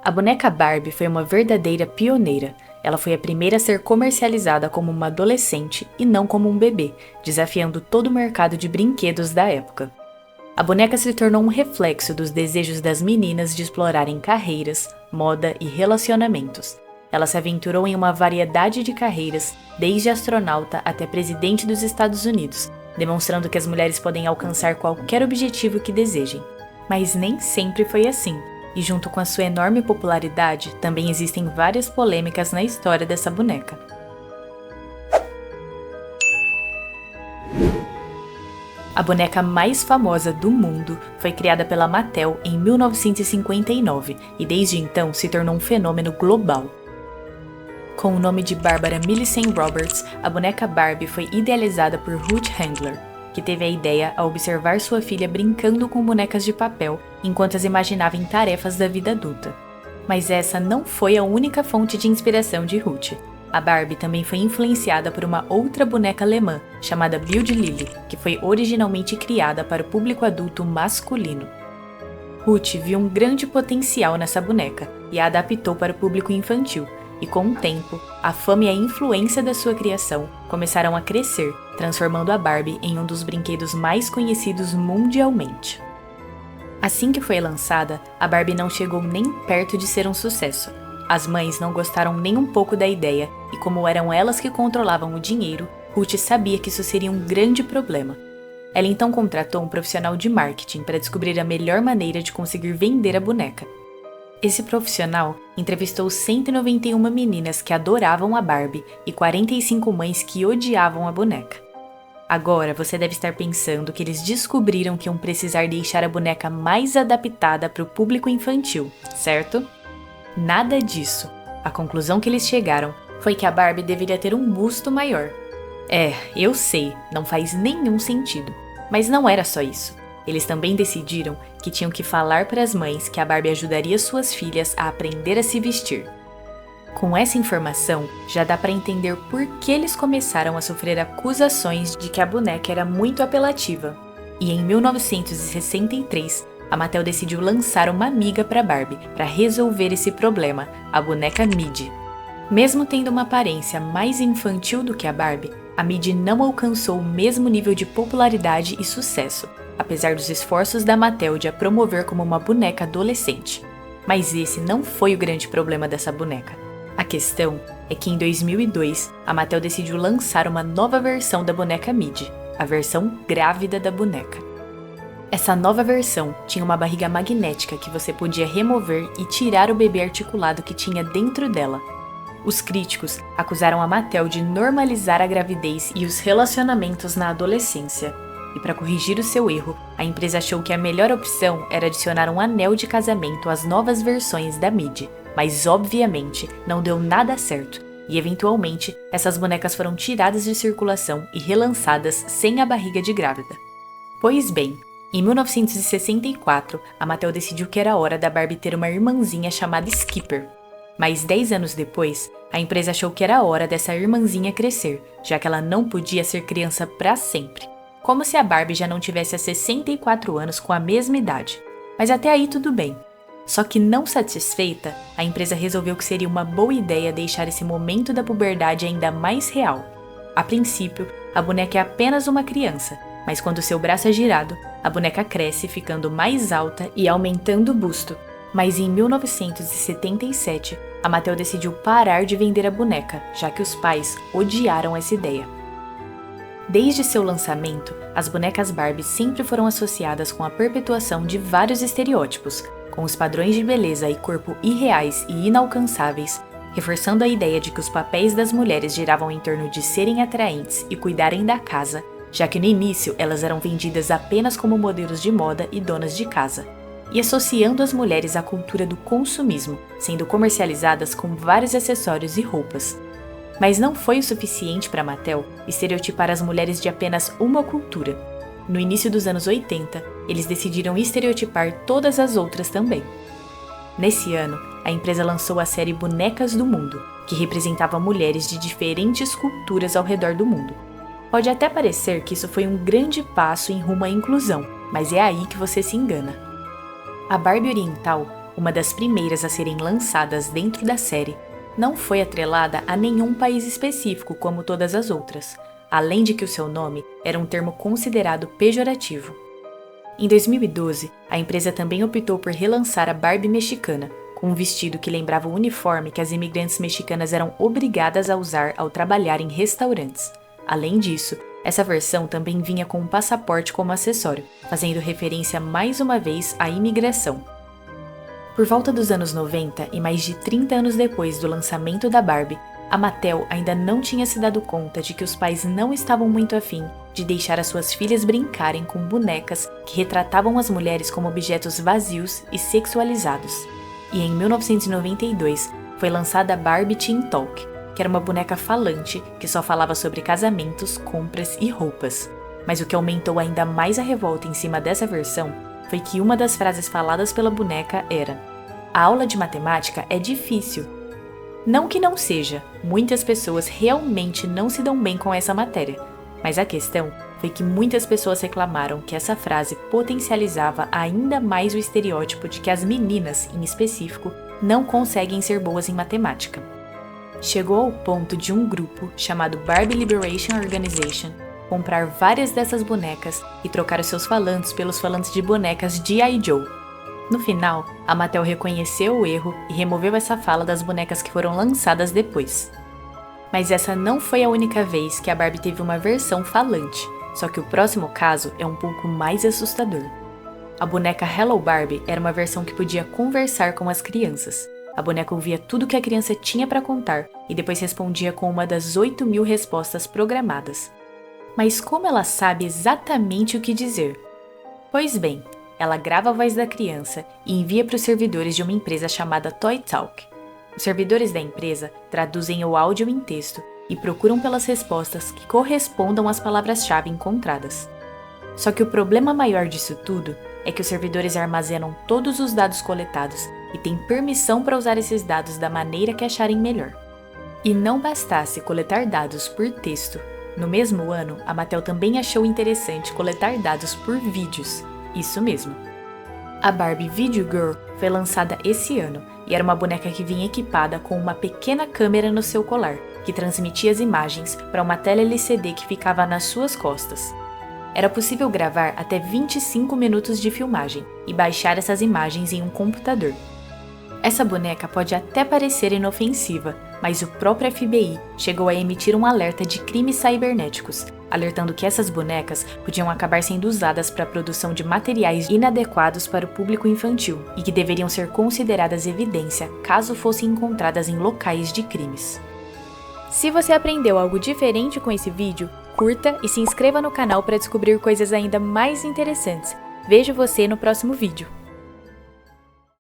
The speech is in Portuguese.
A boneca Barbie foi uma verdadeira pioneira. Ela foi a primeira a ser comercializada como uma adolescente e não como um bebê, desafiando todo o mercado de brinquedos da época. A boneca se tornou um reflexo dos desejos das meninas de explorarem carreiras, moda e relacionamentos. Ela se aventurou em uma variedade de carreiras, desde astronauta até presidente dos Estados Unidos, demonstrando que as mulheres podem alcançar qualquer objetivo que desejem. Mas nem sempre foi assim, e junto com a sua enorme popularidade, também existem várias polêmicas na história dessa boneca. A boneca mais famosa do mundo foi criada pela Mattel em 1959 e desde então se tornou um fenômeno global. Com o nome de Barbara Millicent Roberts, a boneca Barbie foi idealizada por Ruth Handler, que teve a ideia ao observar sua filha brincando com bonecas de papel enquanto as imaginava em tarefas da vida adulta. Mas essa não foi a única fonte de inspiração de Ruth. A Barbie também foi influenciada por uma outra boneca alemã, chamada Build Lily, que foi originalmente criada para o público adulto masculino. Ruth viu um grande potencial nessa boneca e a adaptou para o público infantil, e com o tempo, a fama e a influência da sua criação começaram a crescer, transformando a Barbie em um dos brinquedos mais conhecidos mundialmente. Assim que foi lançada, a Barbie não chegou nem perto de ser um sucesso. As mães não gostaram nem um pouco da ideia, e como eram elas que controlavam o dinheiro, Ruth sabia que isso seria um grande problema. Ela então contratou um profissional de marketing para descobrir a melhor maneira de conseguir vender a boneca. Esse profissional entrevistou 191 meninas que adoravam a Barbie e 45 mães que odiavam a boneca. Agora você deve estar pensando que eles descobriram que iam precisar deixar a boneca mais adaptada para o público infantil, certo? Nada disso. A conclusão que eles chegaram foi que a Barbie deveria ter um busto maior. Eu sei, não faz nenhum sentido. Mas não era só isso. Eles também decidiram que tinham que falar para as mães que a Barbie ajudaria suas filhas a aprender a se vestir. Com essa informação, já dá para entender por que eles começaram a sofrer acusações de que a boneca era muito apelativa. E em 1963, a Mattel decidiu lançar uma amiga para Barbie para resolver esse problema, a boneca Midi. Mesmo tendo uma aparência mais infantil do que a Barbie, a Midi não alcançou o mesmo nível de popularidade e sucesso, apesar dos esforços da Mattel de a promover como uma boneca adolescente. Mas esse não foi o grande problema dessa boneca. A questão é que em 2002, a Mattel decidiu lançar uma nova versão da boneca Midi, a versão grávida da boneca. Essa nova versão tinha uma barriga magnética que você podia remover e tirar o bebê articulado que tinha dentro dela. Os críticos acusaram a Mattel de normalizar a gravidez e os relacionamentos na adolescência. E para corrigir o seu erro, a empresa achou que a melhor opção era adicionar um anel de casamento às novas versões da Midi, mas obviamente não deu nada certo, e eventualmente essas bonecas foram tiradas de circulação e relançadas sem a barriga de grávida. Pois bem, em 1964, a Mattel decidiu que era hora da Barbie ter uma irmãzinha chamada Skipper. Mas 10 anos depois, a empresa achou que era hora dessa irmãzinha crescer, já que ela não podia ser criança para sempre. Como se a Barbie já não tivesse há 64 anos com a mesma idade. Mas até aí tudo bem. Só que não satisfeita, a empresa resolveu que seria uma boa ideia deixar esse momento da puberdade ainda mais real. A princípio, a boneca é apenas uma criança, mas quando seu braço é girado, a boneca cresce ficando mais alta e aumentando o busto. Mas em 1977, a Mattel decidiu parar de vender a boneca, já que os pais odiaram essa ideia. Desde seu lançamento, as bonecas Barbie sempre foram associadas com a perpetuação de vários estereótipos, com os padrões de beleza e corpo irreais e inalcançáveis, reforçando a ideia de que os papéis das mulheres giravam em torno de serem atraentes e cuidarem da casa, já que no início elas eram vendidas apenas como modelos de moda e donas de casa, e associando as mulheres à cultura do consumismo, sendo comercializadas com vários acessórios e roupas. Mas não foi o suficiente para Mattel estereotipar as mulheres de apenas uma cultura. No início dos anos 80, eles decidiram estereotipar todas as outras também. Nesse ano, a empresa lançou a série Bonecas do Mundo, que representava mulheres de diferentes culturas ao redor do mundo. Pode até parecer que isso foi um grande passo em rumo à inclusão, mas é aí que você se engana. A Barbie oriental uma das primeiras a serem lançadas dentro da série, não foi atrelada a nenhum país específico como todas as outras, além de que o seu nome era um termo considerado pejorativo. Em 2012, a empresa também optou por relançar a Barbie mexicana, com um vestido que lembrava o uniforme que as imigrantes mexicanas eram obrigadas a usar ao trabalhar em restaurantes. Além disso, essa versão também vinha com um passaporte como acessório, fazendo referência mais uma vez à imigração. Por volta dos anos 90 e mais de 30 anos depois do lançamento da Barbie, a Mattel ainda não tinha se dado conta de que os pais não estavam muito afim de deixar as suas filhas brincarem com bonecas que retratavam as mulheres como objetos vazios e sexualizados. E em 1992 foi lançada a Barbie Teen Talk, que era uma boneca falante que só falava sobre casamentos, compras e roupas. Mas o que aumentou ainda mais a revolta em cima dessa versão foi que uma das frases faladas pela boneca era: "A aula de matemática é difícil." Não que não seja, muitas pessoas realmente não se dão bem com essa matéria, mas a questão foi que muitas pessoas reclamaram que essa frase potencializava ainda mais o estereótipo de que as meninas, em específico, não conseguem ser boas em matemática. Chegou ao ponto de um grupo, chamado Barbie Liberation Organization, comprar várias dessas bonecas e trocar os seus falantes pelos falantes de bonecas G.I. Joe. No final, a Mattel reconheceu o erro e removeu essa fala das bonecas que foram lançadas depois. Mas essa não foi a única vez que a Barbie teve uma versão falante, só que o próximo caso é um pouco mais assustador. A boneca Hello Barbie era uma versão que podia conversar com as crianças. A boneca ouvia tudo que a criança tinha para contar e depois respondia com uma das 8.000 respostas programadas. Mas como ela sabe exatamente o que dizer? Pois bem, ela grava a voz da criança e envia para os servidores de uma empresa chamada Toy Talk. Os servidores da empresa traduzem o áudio em texto e procuram pelas respostas que correspondam às palavras-chave encontradas. Só que o problema maior disso tudo é que os servidores armazenam todos os dados coletados e têm permissão para usar esses dados da maneira que acharem melhor. E não bastasse coletar dados por texto, no mesmo ano a Mattel também achou interessante coletar dados por vídeos. Isso mesmo. A Barbie Video Girl foi lançada esse ano e era uma boneca que vinha equipada com uma pequena câmera no seu colar, que transmitia as imagens para uma tela LCD que ficava nas suas costas. Era possível gravar até 25 minutos de filmagem e baixar essas imagens em um computador. Essa boneca pode até parecer inofensiva, mas o próprio FBI chegou a emitir um alerta de crimes cibernéticos, alertando que essas bonecas podiam acabar sendo usadas para a produção de materiais inadequados para o público infantil e que deveriam ser consideradas evidência caso fossem encontradas em locais de crimes. Se você aprendeu algo diferente com esse vídeo, curta e se inscreva no canal para descobrir coisas ainda mais interessantes. Vejo você no próximo vídeo.